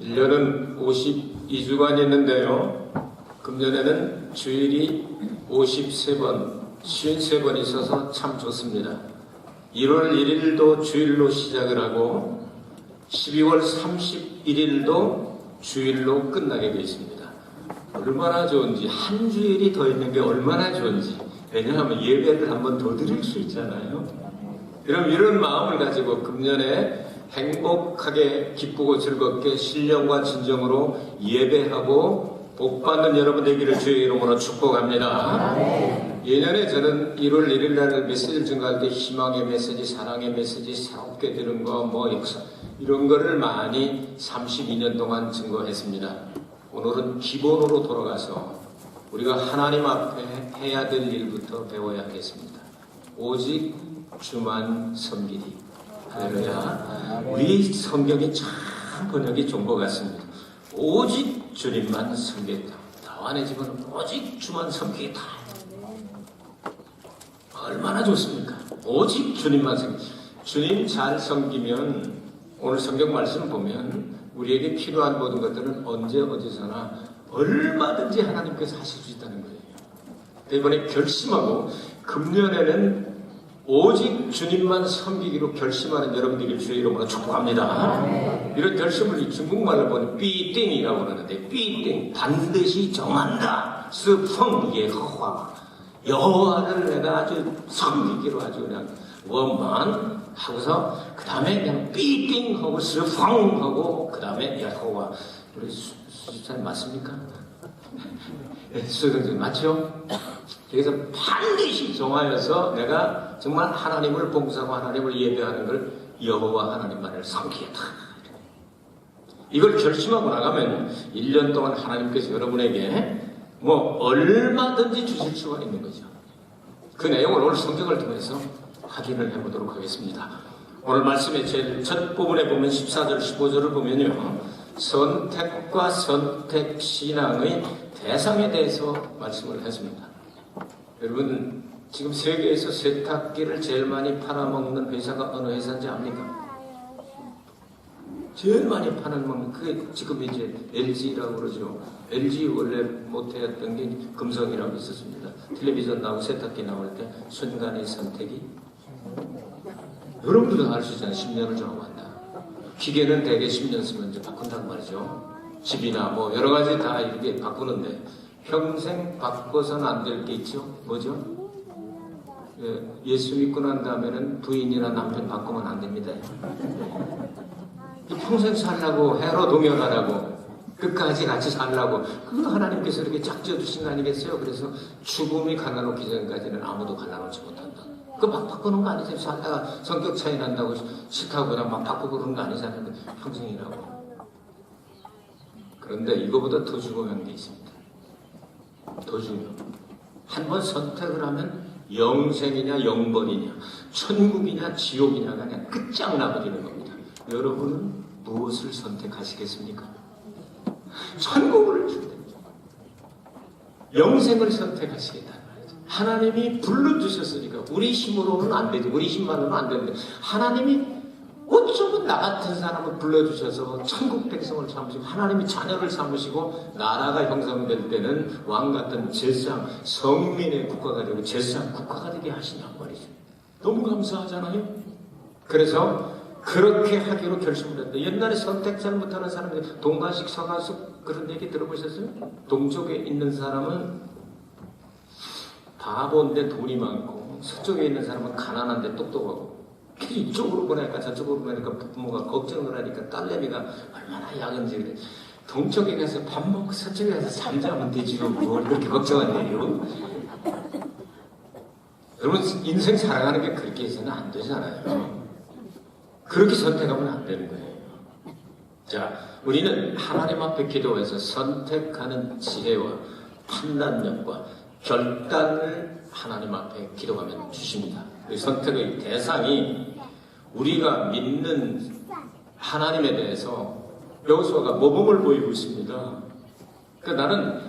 1년은 52주간이 있는데요. 금년에는 주일이 53번, 53번 있어서 참 좋습니다. 1월 1일도 주일로 시작을 하고 12월 31일도 주일로 끝나게 되어 있습니다. 얼마나 좋은지, 한 주일이 더 있는 게 얼마나 좋은지. 왜냐하면 예배를 한 번 더 드릴 수 있잖아요. 그럼 이런 마음을 가지고 금년에 행복하게 기쁘고 즐겁게 신령과 진정으로 예배하고 복받는 여러분 되기를 주의 이름으로 축복합니다. 예년에 저는 1월 1일 날 메시지를 증거할 때 희망의 메시지, 사랑의 메시지, 새롭게 되는 거, 뭐 역사 이런 거를 많이 32년 동안 증거했습니다. 오늘은 기본으로 돌아가서 우리가 하나님 앞에 해야 될 일부터 배워야 하겠습니다. 오직 주만 섬기리. 할렐루야. 우리 성경이 참 번역이 좋은 것 같습니다. 오직 주님만 섬기겠다. 다완의 집은 오직 주만 섬기겠다. 얼마나 좋습니까? 오직 주님만 섬기겠다. 주님 잘 섬기면 오늘 성경 말씀 보면 우리에게 필요한 모든 것들은 언제 어디서나 얼마든지 하나님께서 하실 수 있다는 거예요. 이번에 결심하고 금년에는 오직 주님만 섬기기로 결심하는 여러분들에게 주의 이름으로 축복합니다. 이런 결심을 중국말로 보면 삐띵이라고 그러는데 삐띵 반드시 정한다. 스펑 예호와 여호와를 내가 아주 섬기기로 아주 그냥 원만 하고서 그 다음에 그냥 삐띵 하고 스펑 하고 그 다음에 여호와. 우리 수집사님 맞습니까? 수정님 맞죠? 여기서 반드시 정하여서 내가 정말 하나님을 봉사하고 하나님을 예배하는 걸 여호와 하나님만을 섬기겠다. 이걸 결심하고 나가면 1년 동안 하나님께서 여러분에게 뭐 얼마든지 주실 수가 있는 거죠. 그 내용을 오늘 성경을 통해서 확인을 해보도록 하겠습니다. 오늘 말씀의 제일 첫 부분에 보면 14절 15절을 보면요, 선택과 선택 신앙의 대상에 대해서 말씀을 했습니다. 여러분 지금 세계에서 세탁기를 제일 많이 팔아먹는 회사가 어느 회사인지 압니까? 제일 많이 팔아먹는 그게 지금 이제 LG라고 그러죠. LG 원래 못했던 게 금성이라고 있었습니다. 텔레비전 나오고 세탁기 나올 때 순간의 선택이 여러분들도 알 수 있잖아요. 10년을 정하한다. 기계는 대개 10년 쓰면 이제 바꾼다고 말이죠. 집이나 뭐 여러 가지 다 이렇게 바꾸는데 평생 바꿔서는 안 될 게 있죠. 뭐죠? 예수 믿고 난 다음에는 부인이나 남편 바꾸면 안 됩니다. 평생 살라고 해로 동역하라고 끝까지 같이 살라고 그것도 하나님께서 이렇게 짝지어 주신 거 아니겠어요? 그래서 죽음이 갈라놓기 전까지는 아무도 갈라놓지 못한다. 그 막 바꾸는 거 아니세요? 살다가 성격 차이 난다고 싫다고 그냥 막 바꾸고 그러는 거 아니잖아요. 평생이라고. 그런데 이거보다 더 중요한 게 있습니다. 더 중요한. 한번 선택을 하면 영생이냐 영벌이냐 천국이냐 지옥이냐가 그냥 끝장나버리는 겁니다. 여러분은 무엇을 선택하시겠습니까? 천국을 준답니다. 영생을 선택하시겠다. 하나님이 불러주셨으니까 우리 힘으로는 안 되죠. 우리 힘만으로는 안 되는데 하나님이 어쩌면 나 같은 사람을 불러주셔서 천국 백성을 삼으시고 하나님이 자녀를 삼으시고 나라가 형성될 때는 왕 같은 제상 성민의 국가가 되고 제상 국가가 되게 하시냔 말이죠. 너무 감사하잖아요. 그래서 그렇게 하기로 결심을 했다. 옛날에 선택 잘 못하는 사람들 동가식 서가숙 그런 얘기 들어보셨어요? 동쪽에 있는 사람은 바보인데 돈이 많고 서쪽에 있는 사람은 가난한데 똑똑하고 이쪽으로 보내니까 저쪽으로 보내니까 부모가 걱정을 하니까 딸내미가 얼마나 야근지 그래. 동쪽에 가서 밥 먹고 서쪽에 가서 잠자면 되지 뭘 그렇게 걱정하네요. 여러분 인생 살아가는 게 그렇게 해서는 안 되잖아요. 그렇게 선택하면 안 되는 거예요. 자, 우리는 하나님 앞에 기도해서 선택하는 지혜와 판단력과 결단을 하나님 앞에 기도하면 주십니다. 그 선택의 대상이 우리가 믿는 하나님에 대해서 여호수아가 모범을 보이고 있습니다. 그러니까 나는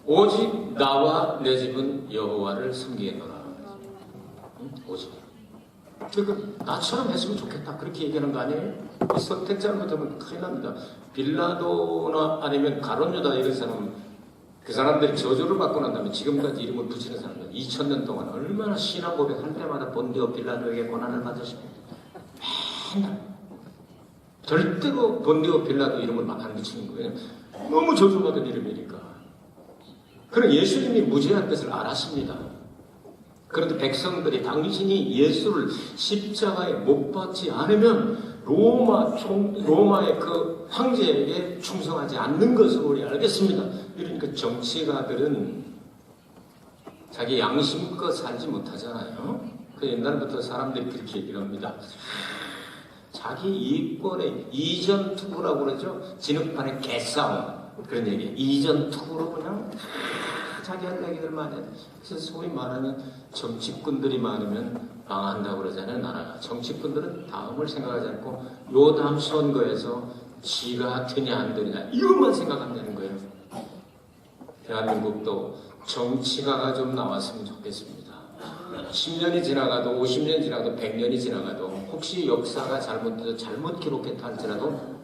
오직 나와 내 집은 여호와를 섬기겠노라. 오직 그러니까 나처럼 했으면 좋겠다 그렇게 얘기하는 거 아니에요? 이 선택 잘못하면 큰일 납니다. 빌라도나 아니면 가론유다 이런 사람은 그 사람들이 저주를 받고 난 다음에 지금까지 이름을 붙이는 사람들 2000년 동안 얼마나 신앙 고백할 때마다 본디오 빌라도에게 고난을 받으십니까? 맨날 절대로 본디오 빌라도 이름을 안 붙이는 거예요. 너무 저주받은 이름이니까. 그럼 예수님이 무죄한 것을 알았습니다. 그런데 백성들이 당신이 예수를 십자가에 못 박지 않으면 로마의 그 황제에게 충성하지 않는 것을 우리 알겠습니다. 그러니까 정치가들은 자기 양심껏 살지 못하잖아요. 그 옛날부터 사람들이 그렇게 얘기를 합니다. 자기 이권의 이전 투구라고 그러죠. 진흙판의 개싸움 그런 얘기. 이전 투구로 그냥 자기 할 얘기들 많이 해. 그래서 소위 말하는 정치꾼들이 많으면 망한다고 그러잖아요. 나라가. 정치꾼들은 다음을 생각하지 않고 요 다음 선거에서 지가 되냐 안 되냐 이것만 생각한다는 거예요. 대한민국도 정치가가 좀 나왔으면 좋겠습니다. 10년이 지나가도 50년 지나가도 100년이 지나가도 혹시 역사가 잘못돼서 잘못 기록했다 할지라도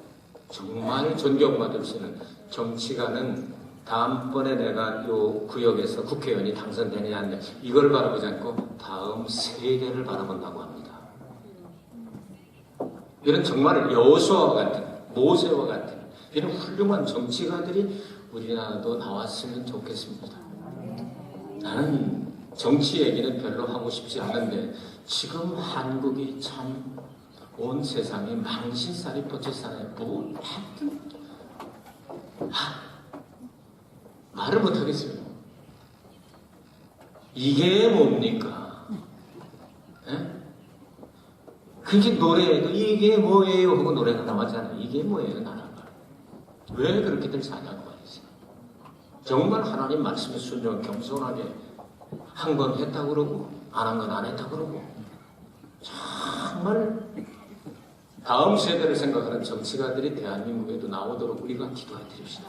정말 존경받을 수 있는 정치가는 다음번에 내가 요 구역에서 국회의원이 당선되느냐 안 되느냐 이걸 바라보지 않고 다음 세대를 바라본다고 합니다. 이런 정말 여호수아와 같은 모세와 같은 이런 훌륭한 정치가들이 우리나라도 나왔으면 좋겠습니다. 나는 정치 얘기는 별로 하고 싶지 않은데 지금 한국이 참 온 세상에 망신살이 뻗쳐사나요. 뭐 하여튼 말을 못하겠어요. 이게 뭡니까? 에? 그렇게 노래해도 이게 뭐예요 하고 노래가 나왔잖아요. 이게 뭐예요 나라가. 왜 그렇게들 사냐고 말이죠. 정말 하나님 말씀에 순종 겸손하게 한 건 했다고 그러고 안 한 건 안 했다고 그러고 정말 다음 세대를 생각하는 정치가들이 대한민국에도 나오도록 우리가 기도해 드립시다.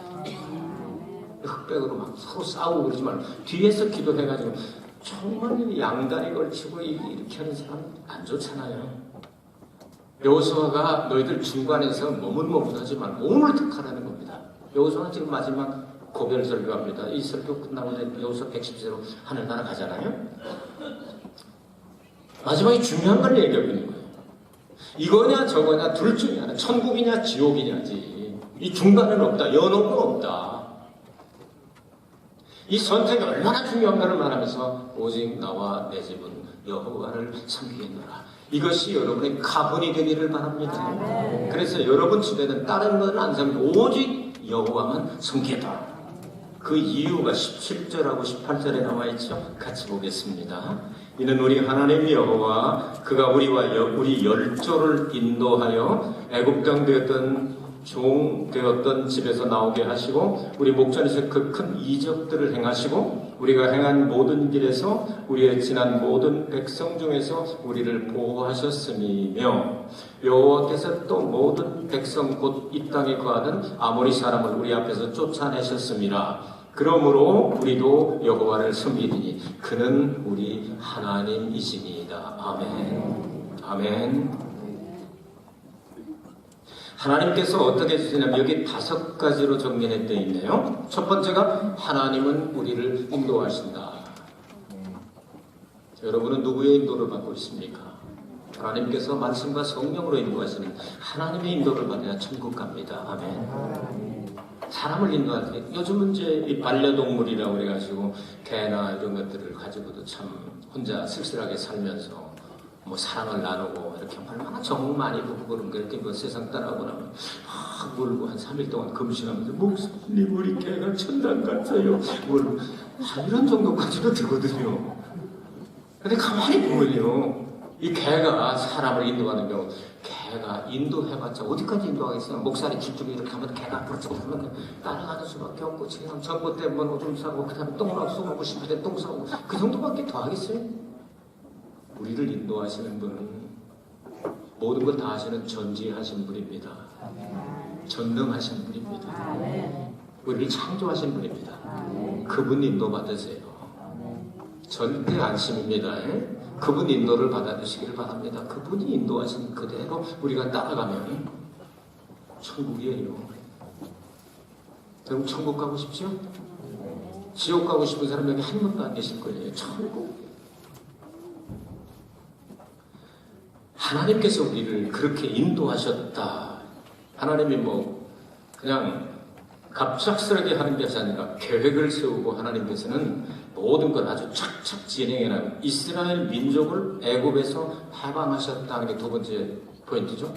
흑백으로 막 서로 싸우고 그러지 말고 뒤에서 기도해가지고 정말 양다리 걸치고 이렇게 하는 사람 안 좋잖아요. 여호수아가 너희들 중간에서 머뭇머뭇하지 말고 오늘 택하라는 겁니다. 여호수아는 지금 마지막 고별 설교합니다. 이 설교 끝나고 여호수아 110세로 하늘나라 가잖아요. 마지막에 중요한 걸 얘기하고 있는 거예요. 이거냐 저거냐 둘 중에 하나 천국이냐 지옥이냐지. 이 중간은 없다. 연옥은 없다. 이 선택이 얼마나 중요한가를 말하면서 오직 나와 내 집은 여호와를 섬기겠노라. 이것이 여러분의 가분이 되기를 바랍니다. 그래서 여러분 집에는 다른 건 안 섬기고 오직 여호와만 섬기겠다. 그 이유가 17절하고 18절에 나와 있죠. 같이 보겠습니다. 이는 우리 하나님 여호와 그가 우리와 우리 열조를 인도하여 애굽 땅 되었던 종 되었던 집에서 나오게 하시고 우리 목전에서 그 큰 이적들을 행하시고 우리가 행한 모든 길에서 우리의 지난 모든 백성 중에서 우리를 보호하셨음이며 여호와께서 또 모든 백성 곧 이 땅에 거하는 아모리 사람을 우리 앞에서 쫓아내셨음이라. 그러므로 우리도 여호와를 섬기리니 그는 우리 하나님이시니이다. 아멘. 아멘. 하나님께서 어떻게 해주시냐면 여기 5가지로 정리해 되어 있네요. 첫 번째가 하나님은 우리를 인도하신다. 여러분은 누구의 인도를 받고 있습니까? 하나님께서 말씀과 성령으로 인도하시는 하나님의 인도를 받아야 천국 갑니다. 아멘. 사람을 인도할 때 요즘은 이제 이 반려동물이라고 그래가지고 개나 이런 것들을 가지고도 참 혼자 쓸쓸하게 살면서 뭐 사랑을 나누고 이렇게 얼마나 정 많이 부고 그런 거 이렇게 뭐 세상 따라오고 나면 막 울고 한 3일 동안 금식하면서 목사님 우리 개가 천당 갔어요 울고 이런 정도까지도 되거든요. 근데 가만히 보면요 이 개가 사람을 인도하는 경우 개가 인도해봤자 어디까지 인도하겠어요? 목살이 길쭉이 이렇게 하면 개가 앞으로 쭉 하면 따라가는 수밖에 없고 지금 전봇 때 한번 오줌 싸고 그 다음에 똥 싸고 싶을 때 똥 싸고 그 정도밖에 더 하겠어요? 우리를 인도하시는 분은 모든 걸 다 하시는 전지하신 분입니다. 전능하신 분입니다. 우리를 창조하신 분입니다. 그분 인도 받으세요. 절대 안심입니다. 그분 인도를 받아주시기를 바랍니다. 그분이 인도하신 그대로 우리가 따라가면 천국이에요. 여러분 천국 가고 싶죠? 지옥 가고 싶은 사람 여기 한 명도 안 계실 거예요. 천국. 하나님께서 우리를 그렇게 인도하셨다. 하나님이 뭐 그냥 갑작스럽게 하는 것이 아니라 계획을 세우고 하나님께서는 모든 걸 아주 착착 진행해나가고 이스라엘 민족을 애굽에서 해방하셨다는 게 두 번째 포인트죠.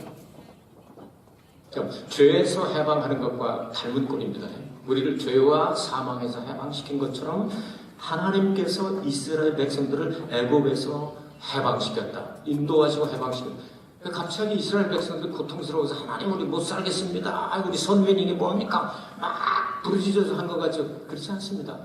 죄에서 해방하는 것과 닮은 꼴입니다. 우리를 죄와 사망에서 해방시킨 것처럼 하나님께서 이스라엘 백성들을 애굽에서 해방시켰다. 인도하시고 해방시켰다. 갑자기 이스라엘 백성들 고통스러워서 하나님 우리 못 살겠습니다. 우리 선민이 뭡니까? 막 부르짖어서 한 것 같죠? 그렇지 않습니다.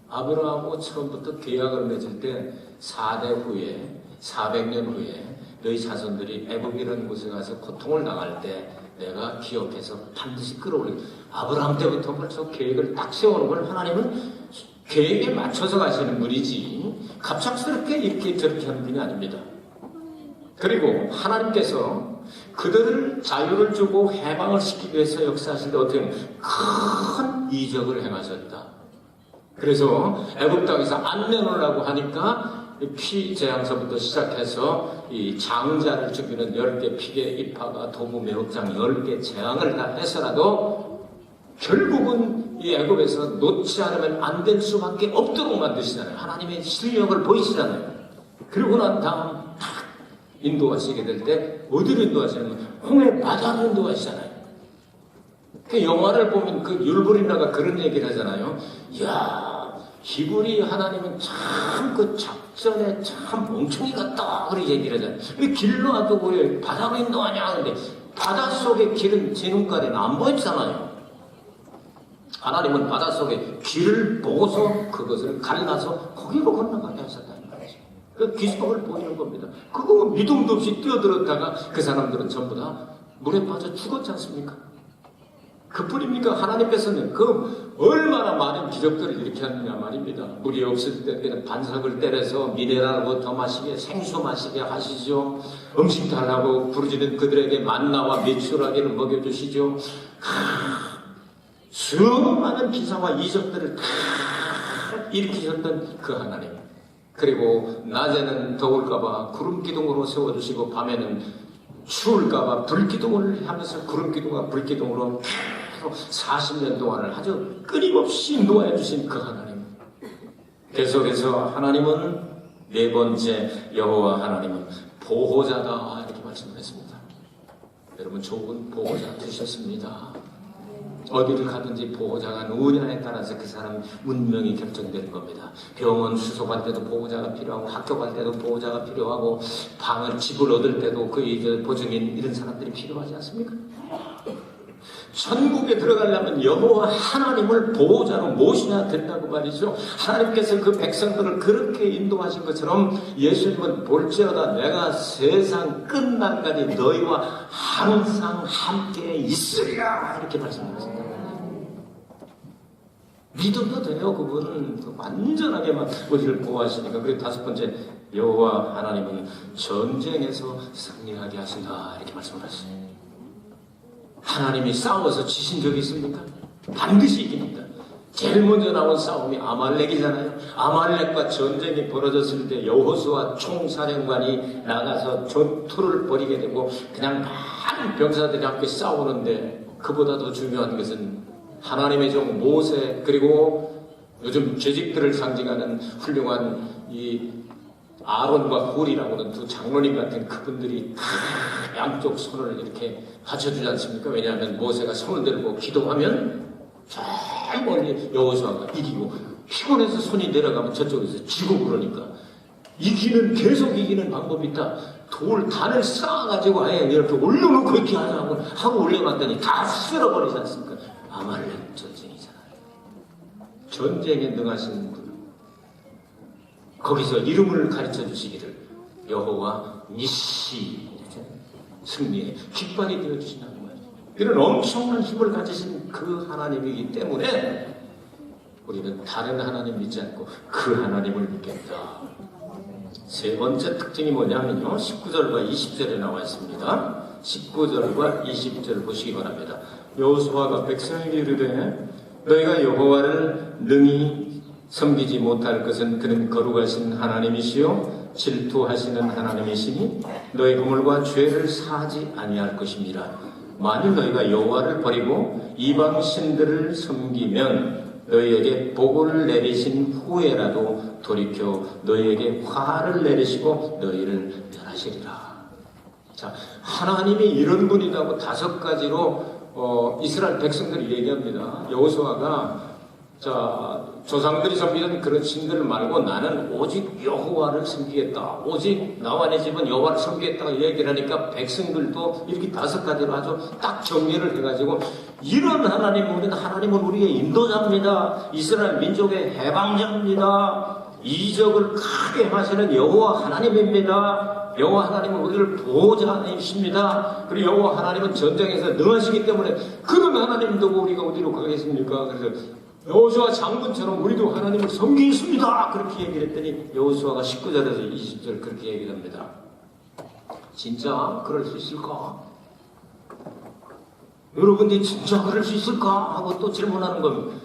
아브라함하고 처음부터 계약을 맺을 때 4대 후에 400년 후에 너희 자손들이 애굽이라는 곳에 가서 고통을 당할 때 내가 기억해서 반드시 끌어올리고 아브라함 때부터 벌써 계획을 딱 세우는 걸 하나님은 계획에 맞춰서 가시는 분이지 갑작스럽게 이렇게 저렇게 하는 분이 아닙니다. 그리고 하나님께서 그들을 자유를 주고 해방을 시키기 위해서 역사하실 때 어떻게 큰 이적을 행하셨다. 그래서 애굽 땅에서 안 내놓으려고 하니까 피재앙서부터 시작해서 이 장자를 죽이는 10개 피계 입하가 도부 매혹장 10개 재앙을 다 해서라도 결국은 이 애굽에서 놓지 않으면 안 될 수밖에 없도록 만드시잖아요. 하나님의 실력을 보이시잖아요. 그리고 난 다음 인도하시게 될 때 어디로 인도하시냐면 홍해 바다로 인도하시잖아요. 그 영화를 보면 그 율브린나가 그런 얘기를 하잖아요. 이야, 히브리 하나님은 참 그 작전에 참 멍청이 같다. 그런 얘기를 하잖아요. 왜 길로 놔두고 왜 바다로 인도하냐. 근데 바닷속에 길은 제 눈깔에는 안 보이잖아요. 하나님은 바닷속에 길을 보고서 그것을 갈라서 거기로 건너가게 하셨다. 그 기적을 보이는 겁니다. 그거 믿음도 없이 뛰어들었다가 그 사람들은 전부 다 물에 빠져 죽었지 않습니까? 그뿐입니까? 하나님께서는 그 얼마나 많은 기적들을 일으켰느냐 말입니다. 물이 없을 때는 반석을 때려서 미네랄하고 더 마시게 생수 마시게 하시죠. 음식 달라고 부르짖는 그들에게 만나와 메추라기를 먹여주시죠. 수많은 기사와 이적들을 다 일으키셨던 그 하나님. 그리고 낮에는 더울까봐 구름기둥으로 세워주시고 밤에는 추울까봐 불기둥을 하면서 구름기둥과 불기둥으로 계속 40년 동안을 아주 끊임없이 인도해 주신 그 하나님. 계속해서 하나님은 네 번째 여호와 하나님은 보호자다 이렇게 말씀을 했습니다. 여러분 좋은 보호자 되셨습니다. 어디를 가든지 보호자가 누구냐에 따라서 그 사람 운명이 결정되는 겁니다. 병원 수속할 때도 보호자가 필요하고 학교 갈 때도 보호자가 필요하고 방을 집을 얻을 때도 그 보증인 이런 사람들이 필요하지 않습니까? 천국에 들어가려면 여호와 하나님을 보호자로 모셔야 된다고 말이죠. 하나님께서 그 백성들을 그렇게 인도하신 것처럼 예수님은 볼지어다 내가 세상 끝날까지 너희와 항상 함께 있으리라 이렇게 말씀하셨습니다. 믿어도 돼요. 그분은 완전하게만 우리를 보호하시니까. 그리고 다섯 번째 여호와 하나님은 전쟁에서 승리하게 하신다 이렇게 말씀을 하셨어요. 하나님이 싸워서 지신 적이 있습니까? 반드시 이깁니다. 제일 먼저 나온 싸움이 아말렉이잖아요. 아말렉과 전쟁이 벌어졌을 때 여호수아 총사령관이 나가서 전투를 벌이게 되고 그냥 많은 병사들이 함께 싸우는데 그보다 더 중요한 것은 하나님의 종 모세 그리고 요즘 죄직들을 상징하는 훌륭한 이 아론과 홀이라고는 두 장로님 같은 그분들이 다 양쪽 손을 이렇게 받쳐주지 않습니까? 왜냐하면 모세가 손을 들고 기도하면 저 멀리 여호수아가 이기고 피곤해서 손이 내려가면 저쪽에서 지고 그러니까 계속 이기는 방법이 있다. 단을 쌓아가지고 아예 이렇게 올려놓고 이렇게 하고 올려놨더니 다 쓸어버리지 않습니까? 아말렉 전쟁이잖아요. 전쟁에 능하신 분. 거기서 이름을 가르쳐 주시기를 여호와 니시 승리의 깃발이 되어 주신다는 거예요. 이런 엄청난 힘을 가지신 그 하나님이기 때문에 우리는 다른 하나님 믿지 않고 그 하나님을 믿겠다. 세 번째 특징이 뭐냐면요. 19절과 20절에 나와 있습니다. 19절과 20절 보시기 바랍니다. 여호수아가 백성에게 이르되 너희가 여호와를 능히 섬기지 못할 것은 그는 거룩하신 하나님이시요 질투하시는 하나님이시니 너희 허물과 죄를 사하지 아니할 것입니다. 만일 너희가 여호와를 버리고 이방 신들을 섬기면 너희에게 복을 내리신 후에라도 돌이켜 너희에게 화를 내리시고 너희를 멸하시리라. 자, 하나님이 이런 분이라고 5가지로 이스라엘 백성들이 얘기합니다. 여호수아가 자, 조상들이 섬기던 그런 신들을 말고 나는 오직 여호와를 섬기겠다. 오직 나와 내 집은 여호와를 섬기겠다고 얘기를 하니까 백성들도 이렇게 5가지로 아주 딱 정리를 해가지고 이런 하나님은 우리의 인도자입니다. 이스라엘 민족의 해방자입니다. 이적을 크게 하시는 여호와 하나님입니다. 여호와 하나님은 우리를 보호자이십니다. 그리고 여호와 하나님은 전쟁에서 능하시기 때문에 그런 하나님 두고 우리가 어디로 가겠습니까? 그래서 여호수아 장군처럼 우리도 하나님을 섬기겠습니다. 그렇게 얘기를 했더니 여호수아가 19절에서 20절 그렇게 얘기를 합니다. 진짜 그럴 수 있을까? 여러분들이 진짜 그럴 수 있을까? 하고 또 질문하는 겁니다.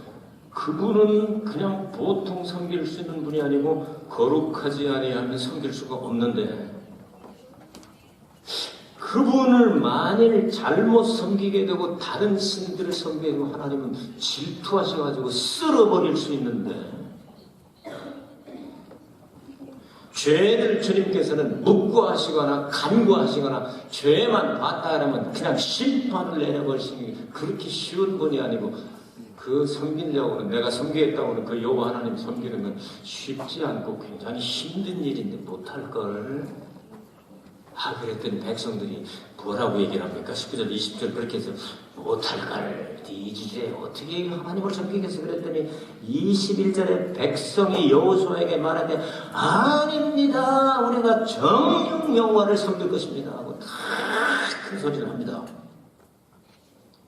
그분은 그냥 보통 섬길 수 있는 분이 아니고 거룩하지 아니하면 섬길 수가 없는데 그분을 만일 잘못 섬기게 되고 다른 신들을 섬기게 되고 하나님은 질투하셔가지고 쓸어버릴 수 있는데 죄를 주님께서는 묵과하시거나 간과하시거나 죄만 봤다 하면 그냥 심판을 내려버리시는 그렇게 쉬운 분이 아니고 그 섬기려고는 내가 섬기겠다고는 그 여호와 하나님 섬기는 건 쉽지 않고 굉장히 힘든 일인데 못할 걸 그랬더니 백성들이 뭐라고 얘기를 합니까? 19절 20절 그렇게 해서 못할 걸 네 주제에 어떻게 하나님을 섬기겠어? 그랬더니 21절에 백성이 여호수아에게 말하되 아닙니다. 우리가 정녕 여호와를 섬길 것입니다 하고 다 큰 소리를 합니다.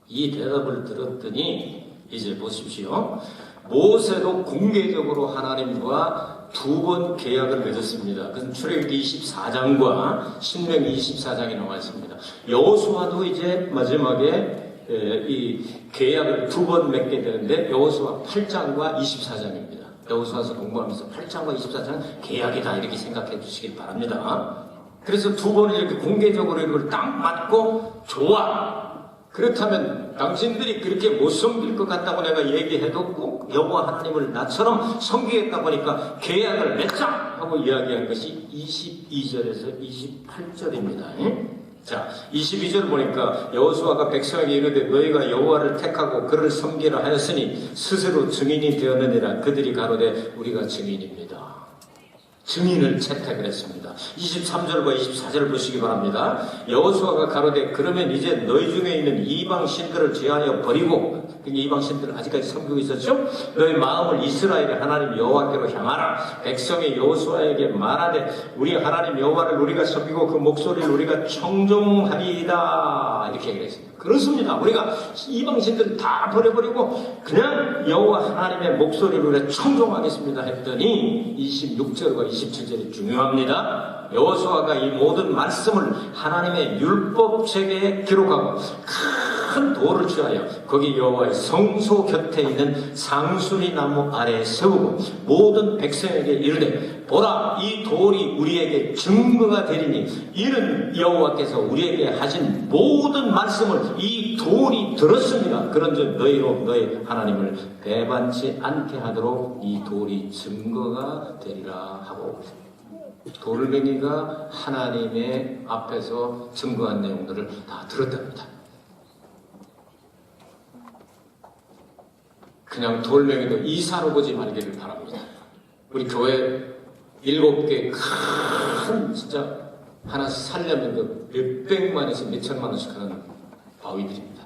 이 대답을 들었더니 이제 보십시오. 모세도 공개적으로 하나님과 2번 계약을 맺었습니다. 그것은 출애굽기 24장과 신명기 24장에 나와 있습니다. 여호수아도 이제 마지막에 이 계약을 2번 맺게 되는데 여호수아 8장과 24장입니다. 여호수아서 공부하면서 8장과 24장 계약이다 이렇게 생각해 주시길 바랍니다. 그래서 2번을 이렇게 공개적으로 이걸 딱 맞고 좋아. 그렇다면 당신들이 그렇게 못 섬길 것 같다고 내가 얘기해도 꼭 여호와 하나님을 나처럼 섬기겠다 보니까 계약을 맺자 하고 이야기한 것이 22절에서 28절입니다. 자, 22절 보니까 여호수아가 백성에게 이르되 너희가 여호와를 택하고 그를 섬기라 하였으니 스스로 증인이 되었느니라. 그들이 가로되 우리가 증인입니다. 증인을 채택을 했습니다. 23절과 24절을 보시기 바랍니다. 여호수아가 가로되 그러면 이제 너희 중에 있는 이방 신들을 제하여 버리고 이방 신들을 아직까지 섬기고 있었죠? 너희 마음을 이스라엘의 하나님 여호와께로 향하라. 백성의 여호수아에게 말하되 우리 하나님 여호와를 우리가 섬기고 그 목소리를 우리가 청종하리이다 이렇게 얘기를 했습니다. 그렇습니다. 우리가 이방 신들을 다 버려버리고 그냥 여호와 하나님의 목소리를 우리가 청종하겠습니다 했더니 26절과 27절이 중요합니다. 여호수아가 이 모든 말씀을 하나님의 율법책에 기록하고 큰 돌을 취하여 거기 여호와의 성소 곁에 있는 상수리 나무 아래에 세우고 모든 백성에게 이르되 보라 이 돌이 우리에게 증거가 되리니 이는 여호와께서 우리에게 하신 모든 말씀을 이 돌이 들었습니다. 그런즉 너희로 너희 하나님을 배반치 않게 하도록 이 돌이 증거가 되리라 하고 돌멩이가 하나님의 앞에서 증거한 내용들을 다 들었답니다. 그냥 돌멩이도 이사로 보지 말기를 바랍니다. 우리 교회 7개 큰 진짜 하나 살려면 몇백만에서 몇천만원씩 하는 바위들입니다.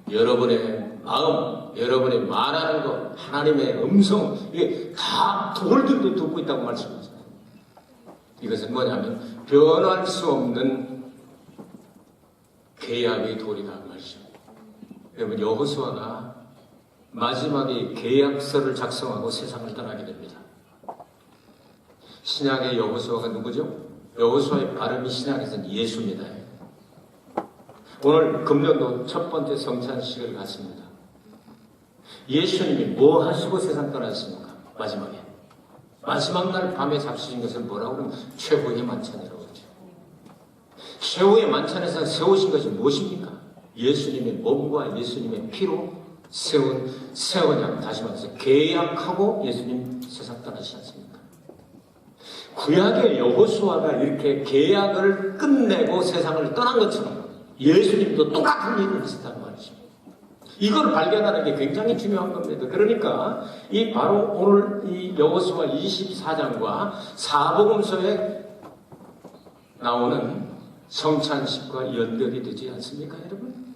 여러분의 마음, 여러분의 말하는 것, 하나님의 음성 이게 다 돌들도 듣고 있다고 말씀하셨습니다. 이것은 뭐냐면 변할 수 없는 계약의 돌이다 말씀입니다. 여러분 여호수아가 마지막에 계약서를 작성하고 세상을 떠나게 됩니다. 신약의 여호수아가 누구죠? 여호수아의 발음이 신약에서는 예수입니다. 오늘 금년도 첫 번째 성찬식을 갖습니다. 예수님이 뭐 하시고 세상 떠나셨습니까? 마지막에. 마지막 날 밤에 잡수신 것을 뭐라고 하면 최후의 만찬이라고 하죠. 최후의 만찬에서 세우신 것이 무엇입니까? 예수님의 몸과 예수님의 피로 세운 새 언약, 다시 말해서 계약하고 예수님 세상 떠나시지 않습니까? 구약의 여호수아가 이렇게 계약을 끝내고 세상을 떠난 것처럼 예수님도 똑같은 일을 하셨다는 말이죠. 이걸 발견하는 게 굉장히 중요한 겁니다. 그러니까 이 바로 오늘 이 여호수아 24장과 사복음서에 나오는 성찬식과 연결이 되지 않습니까, 여러분?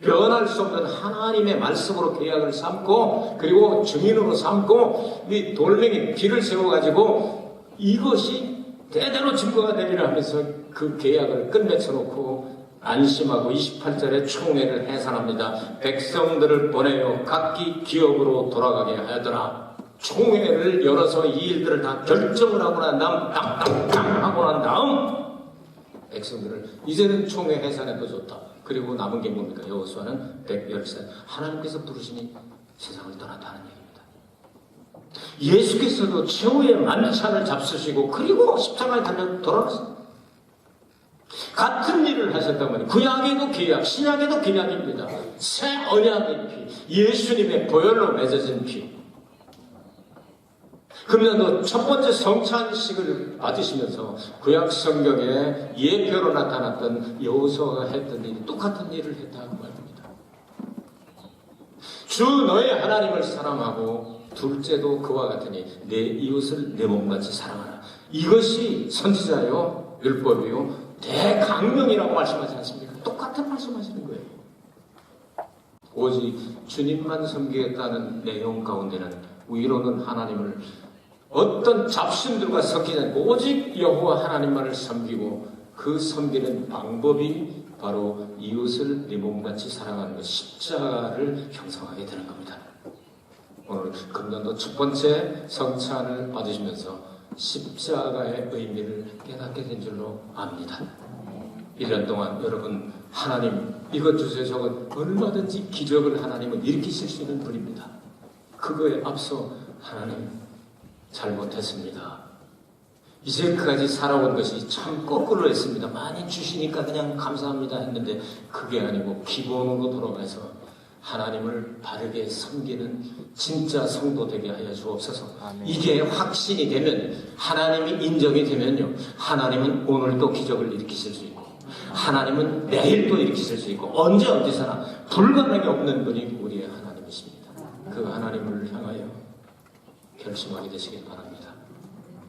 변할 수 없는 하나님의 말씀으로 계약을 삼고 그리고 증인으로 삼고 이 돌멩이 비를 세워가지고 이것이 대대로 증거가 되리라 하면서 그 계약을 끝맺혀 놓고 안심하고 28절에 총회를 해산합니다. 백성들을 보내어 각기 기업으로 돌아가게 하더라. 총회를 열어서 이 일들을 다 결정을 하고 난 다음 땅땅땅 하고 난 다음 백성들을 이제는 총회 해산해도 좋다. 그리고 남은 게 뭡니까? 여호수아는 110세 하나님께서 부르시니 세상을 떠났다는 얘기입니다. 예수께서도 최후의 만찬을 잡수시고 그리고 십자가에 달려 돌아갔습니다. 같은 일을 하셨다면 구약에도 계약, 신약에도 계약입니다. 새 언약의 피, 예수님의 보혈로 맺어진 피. 그러면 첫 번째 성찬식을 받으시면서 구약 성경에 예표로 나타났던 여호수아가 했던 일이 똑같은 일을 했다고 말입니다. 주 너의 하나님을 사랑하고 둘째도 그와 같으니 내 이웃을 내 몸같이 사랑하라. 이것이 선지자요 율법이요 대강령이라고 말씀하지 않습니까? 똑같은 말씀하시는 거예요. 오직 주님만 섬기겠다는 내용 가운데는 위로는 하나님을 어떤 잡신들과 섞이지 않고 오직 여호와 하나님만을 섬기고 그 섬기는 방법이 바로 이웃을 내 몸같이 사랑하는 것, 십자가를 형성하게 되는 겁니다. 오늘 금년도 첫 번째 성찬을 받으시면서 십자가의 의미를 깨닫게 된 줄로 압니다. 1년 동안 여러분 하나님 이것 주세요 저것 얼마든지 기적을 하나님은 일으키실 수 있는 분입니다. 그거에 앞서 하나님 잘못했습니다. 이제까지 살아온 것이 참 거꾸로 했습니다. 많이 주시니까 그냥 감사합니다 했는데 그게 아니고 기본으로 돌아가서 하나님을 바르게 섬기는 진짜 성도 되게 하여 주옵소서. 아멘. 이게 확신이 되면 하나님이 인정이 되면요 하나님은 오늘도 기적을 일으키실 수 있고 하나님은 내일도 일으키실 수 있고 언제 어디서나 불가능이 없는 분이 우리의 하나님이십니다. 그 하나님을 향하여 결심하게 되시길 바랍니다.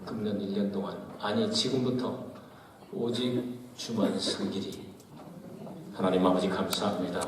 금년 1년 동안 아니 지금부터 오직 주만 섬기리. 하나님 아버지 감사합니다.